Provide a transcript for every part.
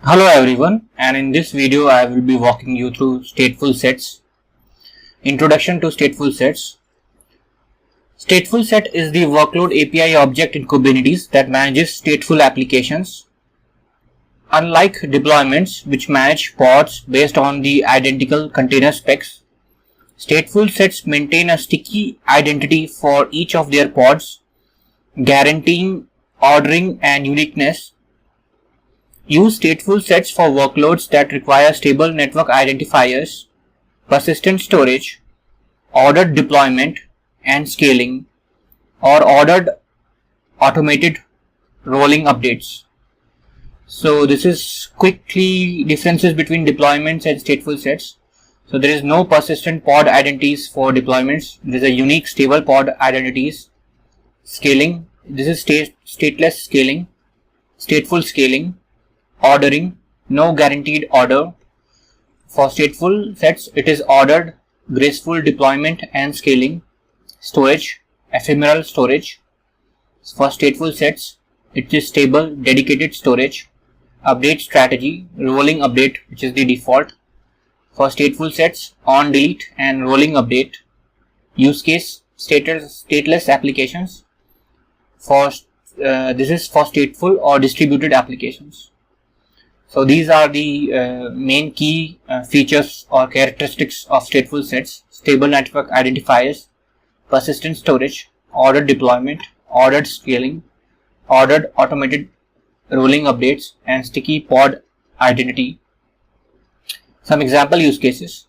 Hello everyone, and in this video I will be walking you through stateful sets. Introduction to stateful sets. Stateful set is the workload API object in Kubernetes that manages stateful applications. Unlike deployments which manage pods based on the identical container specs, stateful sets maintain a sticky identity for each of their pods, guaranteeing ordering and uniqueness. Use stateful sets for workloads that require stable network identifiers, persistent storage, ordered deployment and scaling, or ordered automated rolling updates. So this is quickly differences between deployments and stateful sets. So there is no persistent pod identities for deployments. There is a unique stable pod identities. Scaling. This is stateless scaling, stateful scaling. Ordering, no guaranteed order. For stateful sets, it is ordered, graceful deployment and scaling. Storage, ephemeral storage. For stateful sets, it is stable, dedicated storage. Update strategy, rolling update, which is the default. For stateful sets, on delete and rolling update. Use case, stateless applications. This is for stateful or distributed applications. So these are the main key features or characteristics of stateful sets: stable network identifiers, persistent storage, ordered deployment, ordered scaling, ordered automated rolling updates, and sticky pod identity. Some example use cases: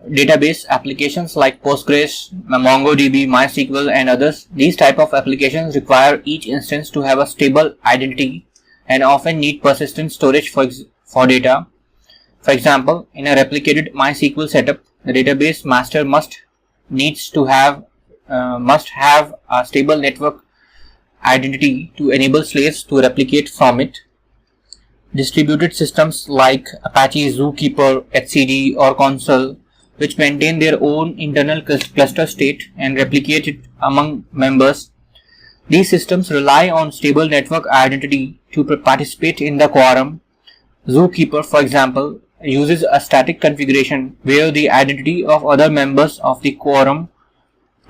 database applications like Postgres, MongoDB, MySQL, and others. These type of applications require each instance to have a stable identity and often need persistent storage for data. For example, in a replicated MySQL setup, the database master must have a stable network identity to enable slaves to replicate from it. Distributed systems like Apache Zookeeper, etcd, or Consul, which maintain their own internal cluster state and replicate it among members. These systems rely on stable network identity to participate in the quorum. Zookeeper, for example, uses a static configuration where the identity of other members of the quorum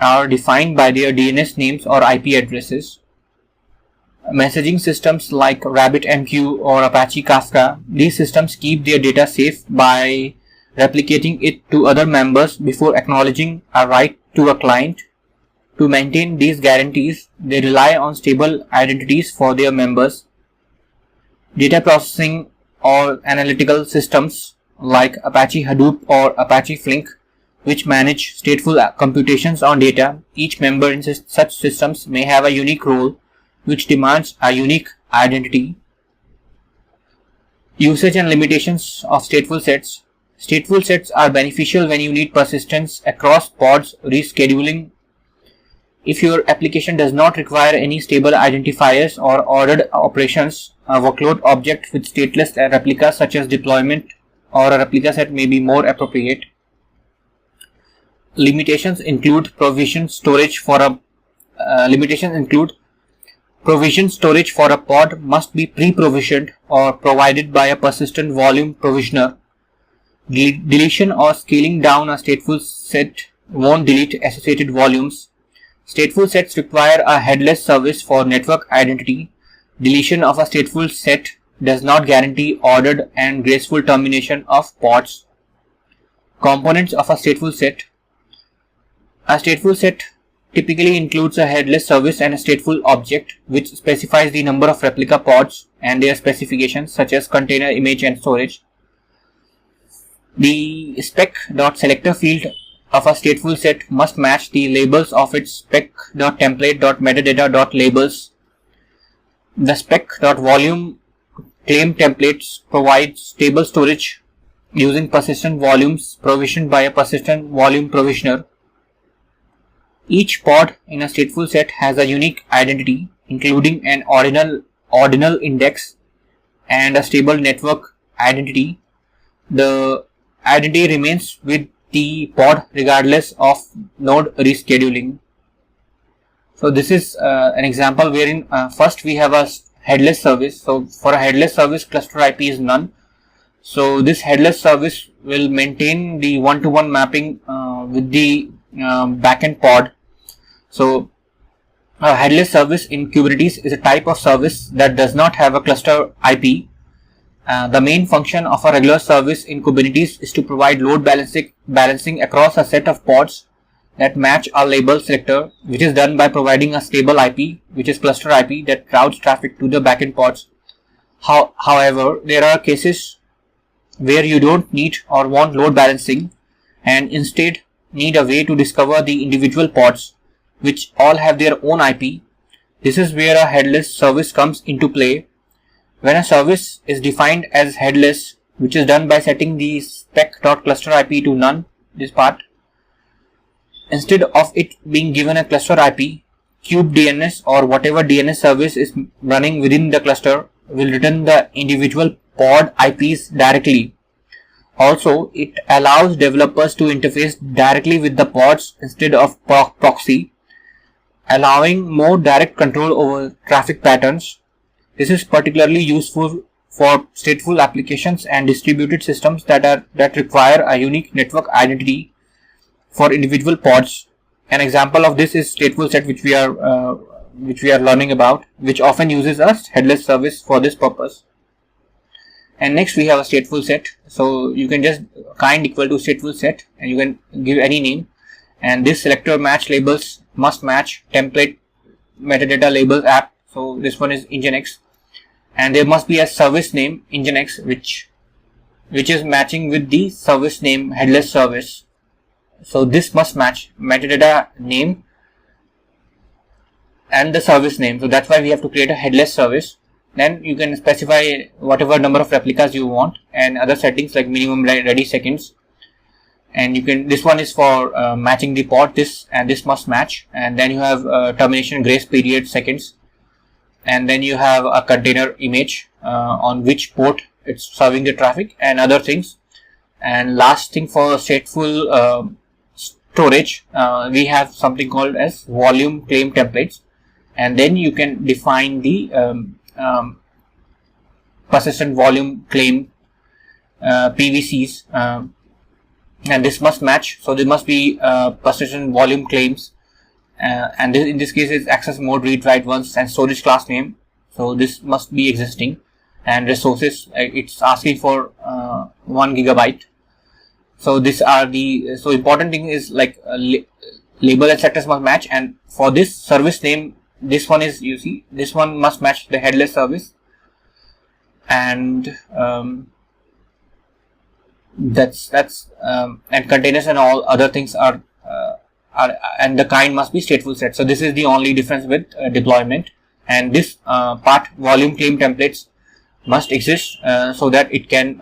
are defined by their DNS names or IP addresses. Messaging systems like RabbitMQ or Apache Kafka, these systems keep their data safe by replicating it to other members before acknowledging a write to a client. To maintain these guarantees, they rely on stable identities for their members. Data processing or analytical systems like Apache Hadoop or Apache Flink, which manage stateful computations on data. Each member in such systems may have a unique role, which demands a unique identity. Usage and limitations of stateful sets. Stateful sets are beneficial when you need persistence across pods rescheduling. If your application does not require any stable identifiers or ordered operations, a workload object with stateless replicas such as deployment or a replica set may be more appropriate. Limitations include provision storage for a pod must be pre-provisioned or provided by a persistent volume provisioner. Deletion or scaling down a stateful set won't delete associated volumes. Stateful sets require a headless service for network identity. Deletion of a stateful set does not guarantee ordered and graceful termination of pods. Components of a stateful set. A stateful set typically includes a headless service and a stateful object, which specifies the number of replica pods and their specifications such as container, image, and storage. The spec.selector field of a stateful set must match the labels of its spec.template.metadata.labels. The spec.volume claim templates provide stable storage using persistent volumes provisioned by a persistent volume provisioner. Each pod in a stateful set has a unique identity, including an ordinal index and a stable network identity. The identity remains with the pod regardless of node rescheduling. So this is an example wherein first we have a headless service. So for a headless service, cluster IP is none. So this headless service will maintain the one-to-one mapping with the backend pod. So a headless service in Kubernetes is a type of service that does not have a cluster IP. The main function of a regular service in Kubernetes is to provide load balancing across a set of pods that match a label selector, which is done by providing a stable IP, which is cluster IP, that routes traffic to the backend pods. However, there are cases where you don't need or want load balancing and instead need a way to discover the individual pods, which all have their own IP. This is where a headless service comes into play. When a service is defined as headless, which is done by setting the spec.clusterIP to none, this part, instead of it being given a cluster IP, kubedns or whatever DNS service is running within the cluster will return the individual pod IPs directly. Also, it allows developers to interface directly with the pods instead of proxy, allowing more direct control over traffic patterns. This is particularly useful for stateful applications and distributed systems that require a unique network identity for individual pods. An example of this is StatefulSets, which we are learning about, which often uses a headless service for this purpose. And next we have a stateful set. So you can just kind equal to stateful set, and you can give any name. And this selector match labels must match template metadata labels app. So this one is Nginx, and there must be a service name Nginx which is matching with the service name headless service. So this must match metadata name and the service name. So that's why we have to create a headless service. Then you can specify whatever number of replicas you want and other settings like minimum ready seconds. And you can, this one is for matching the pod, this and this must match. And then you have termination grace period seconds. And then you have a container image on which port it's serving the traffic and other things. And last thing, for stateful storage, we have something called as volume claim templates. And then you can define the persistent volume claim PVCs, and this must match. So there must be persistent volume claims, and this, in this case, is access mode, read write once, and storage class name. So this must be existing. And resources, it's asking for 1 gigabyte. So these are the important thing is like label and selectors must match. And for this service name, this one is, you see, this one must match the headless service, and that's and containers and all other things are and the kind must be stateful set. So this is the only difference with deployment. And this part, volume claim templates, must exist so that it can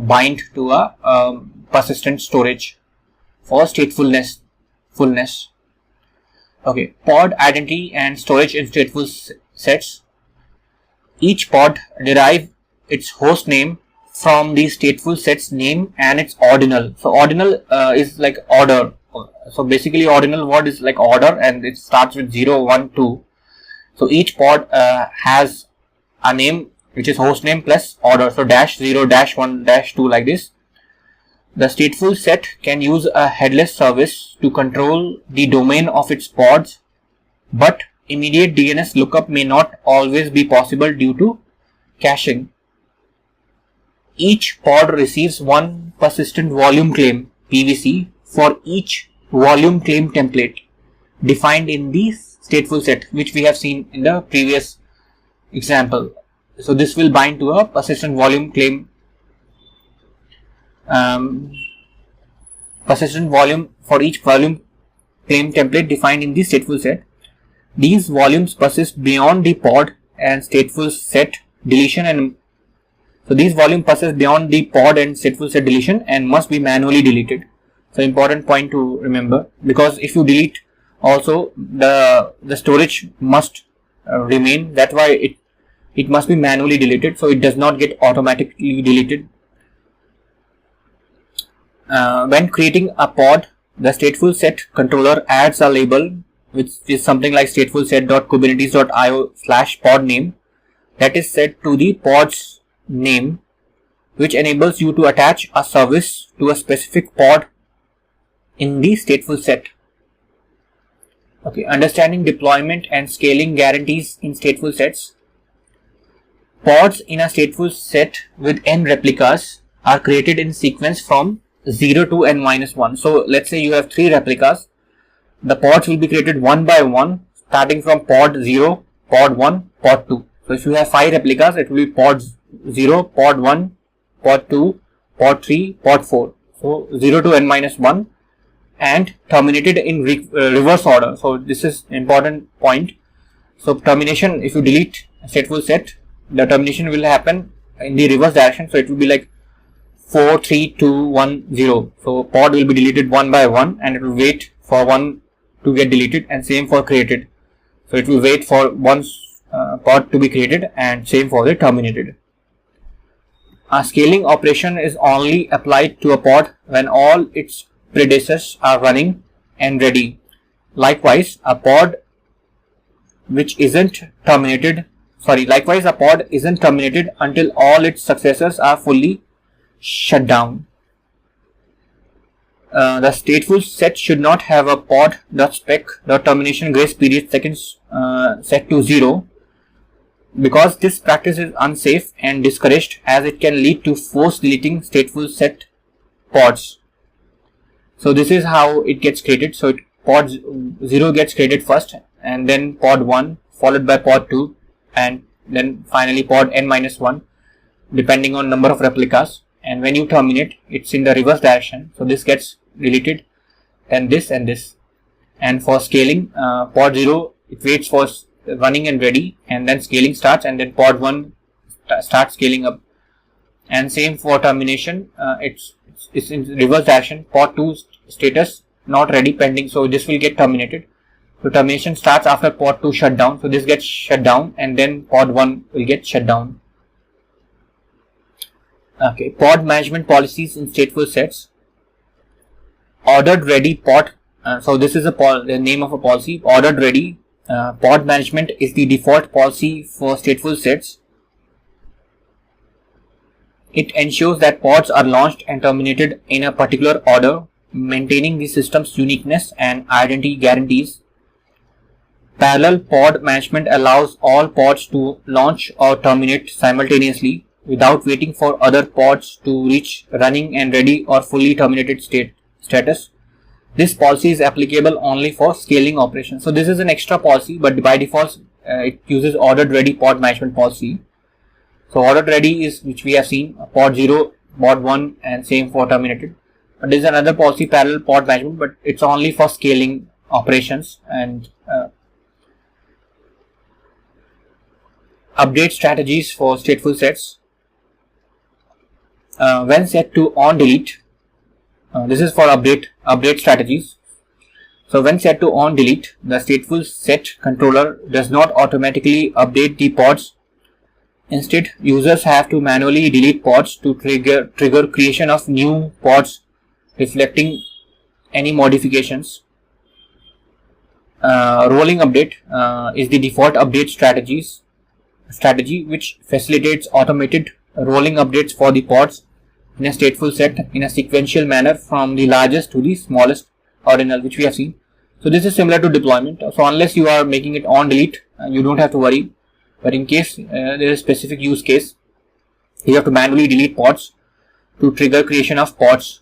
bind to a persistent storage for statefulness fullness. Okay, pod identity and storage in stateful sets. Each pod derive its host name from the stateful set's name and its ordinal. So ordinal is like order. So basically ordinal word is like order, and it starts with 0, 1, 2. So each pod has a name which is host name plus order. So -0, -1, -2 like this. The stateful set can use a headless service to control the domain of its pods, but immediate DNS lookup may not always be possible due to caching. Each pod receives one persistent volume claim PVC for each volume claim template defined in the stateful set, which we have seen in the previous example. So this will bind to a persistent volume claim. Persistent volume for each volume claim template defined in the stateful set. These volumes persist beyond the pod and stateful set deletion, and so these volumes persist beyond the pod and stateful set deletion and must be manually deleted. So important point to remember, because if you delete also the storage must remain. That's why it must be manually deleted, so it does not get automatically deleted. When creating a pod, the stateful set controller adds a label which is something like statefulset.kubernetes.io/pod name. that is set to the pod's name, which enables you to attach a service to a specific pod in the stateful set. Okay, understanding deployment and scaling guarantees in stateful sets. Pods in a stateful set with n replicas are created in sequence from 0 to n-1. So let's say you have 3 replicas. The pods will be created one by one, starting from pod 0, pod 1, pod 2. So if you have 5 replicas, it will be pod 0, pod 1, pod 2, pod 3, pod 4. So 0 to n-1 and terminated in reverse order. So this is important point. So termination, if you delete a stateful set, the termination will happen in the reverse direction. So it will be like 4, 3, 2, 1, 0. So pod will be deleted one by one and it will wait for one to get deleted, and same for created. So it will wait for one pod to be created and same for the terminated. A scaling operation is only applied to a pod when all its predecessors are running and ready. Likewise, a pod isn't terminated until all its successors are fully shut down. The stateful set should not have a pod.spec.termination grace period seconds set to 0, because this practice is unsafe and discouraged, as it can lead to force deleting stateful set pods. So this is how it gets created. So pod 0 gets created first, and then pod 1 followed by pod 2, and then finally pod n-1, depending on number of replicas. And when you terminate, it's in the reverse direction. So this gets deleted, then this and this. And for scaling, pod 0, it waits for running and ready, and then scaling starts, and then pod 1 starts scaling up. And same for termination, it's in reverse direction. Pod 2 status not ready, pending, so this will get terminated. So termination starts after pod 2 shut down. So this gets shut down, and then pod 1 will get shut down. Okay, pod management policies in stateful sets. Ordered ready pod. So this is the name of a policy. Ordered ready pod management is the default policy for stateful sets. It ensures that pods are launched and terminated in a particular order, maintaining the system's uniqueness and identity guarantees. Parallel pod management allows all pods to launch or terminate simultaneously without waiting for other pods to reach running and ready or fully terminated status. This policy is applicable only for scaling operations. So this is an extra policy, but by default it uses ordered ready pod management policy. So ordered ready is, which we have seen, pod 0, pod 1, and same for terminated. But there is another policy, parallel pod management, but it's only for scaling operations. And update strategies for stateful sets. When set to on delete, this is for update strategies. So when set to on delete, the stateful set controller does not automatically update the pods. Instead, users have to manually delete pods to trigger creation of new pods reflecting any modifications. Rolling update is the default update strategy which facilitates automated rolling updates for the pods in a stateful set in a sequential manner from the largest to the smallest ordinal, which we have seen. So this is similar to deployment. So unless you are making it on delete, you don't have to worry. But in case there is a specific use case, you have to manually delete pods to trigger creation of pods.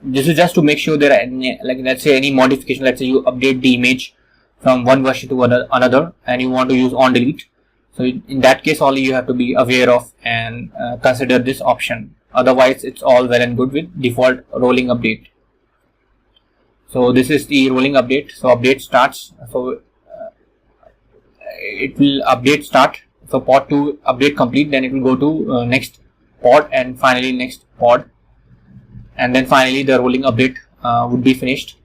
This is just to make sure there are any, like let's say any modification. Let's say you update the image from one version to another, and you want to use on delete. So in that case only you have to be aware of and consider this option. Otherwise, it's all well and good with default rolling update. So this is the rolling update. So update starts. So it will update start. So pod 2 update complete. Then it will go to next pod and finally next pod. And then finally the rolling update would be finished.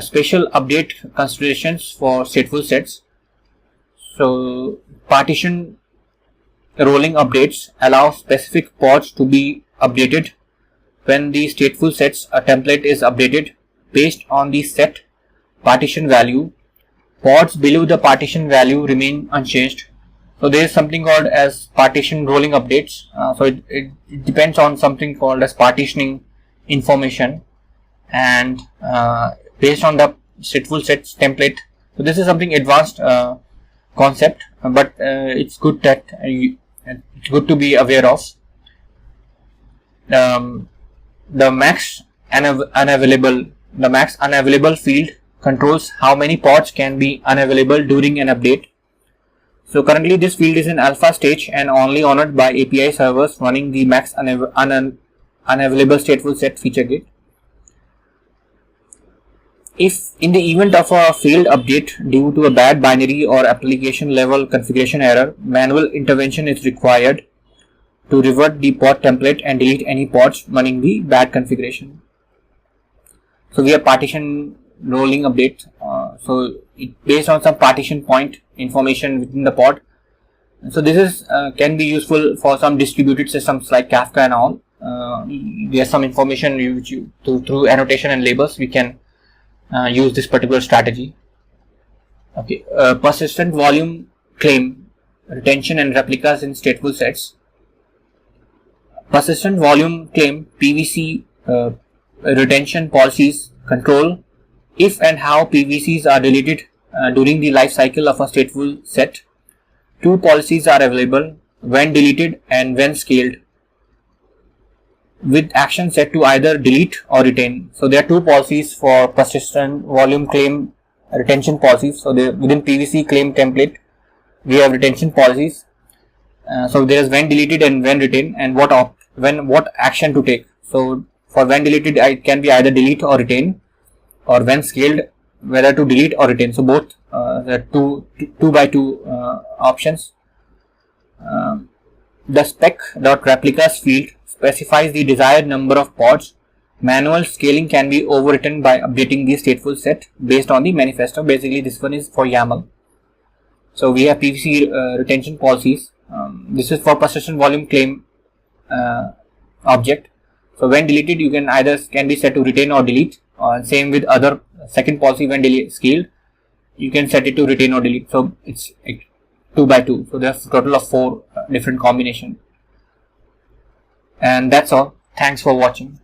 Special update considerations for stateful sets. So partition rolling updates allow specific pods to be updated when the stateful sets template is updated based on the set partition value. Pods below the partition value remain unchanged. So there is something called as partition rolling updates. So it depends on something called as partitioning information, and based on the StatefulSets template. So this is something advanced concept, but it's good that it's good to be aware of. The max unavailable field controls how many pods can be unavailable during an update. So currently this field is in alpha stage and only honored by API servers running the max unavailable stateful set feature gate. If in the event of a failed update due to a bad binary or application level configuration error, manual intervention is required to revert the pod template and delete any pods running the bad configuration. So we have partition rolling update. So it based on some partition point information within the pod. So this is can be useful for some distributed systems like Kafka and all. There's some information which you through annotation and labels we can use this particular strategy. Okay, persistent volume claim, retention and replicas in stateful sets. Persistent volume claim (PVC) retention policies control if and how PVCs are deleted during the life cycle of a stateful set. Two policies are available: when deleted and when scaled, with action set to either delete or retain. So there are two policies for persistent volume claim retention policies. So within PVC claim template, we have retention policies. So there is when deleted and when retain, and what action to take. So for when deleted, it can be either delete or retain, or when scaled, whether to delete or retain. So both the two by two options. The spec.replicas field specifies the desired number of pods. Manual scaling can be overwritten by updating the stateful set based on the manifesto. Basically, this one is for YAML. So we have PVC retention policies. This is for persistent volume claim object. So when deleted, you can be set to retain or delete. Same with other second policy, when scaled, you can set it to retain or delete. So it's 2 by 2. So there's a total of 4 different combinations. And that's all. Thanks for watching.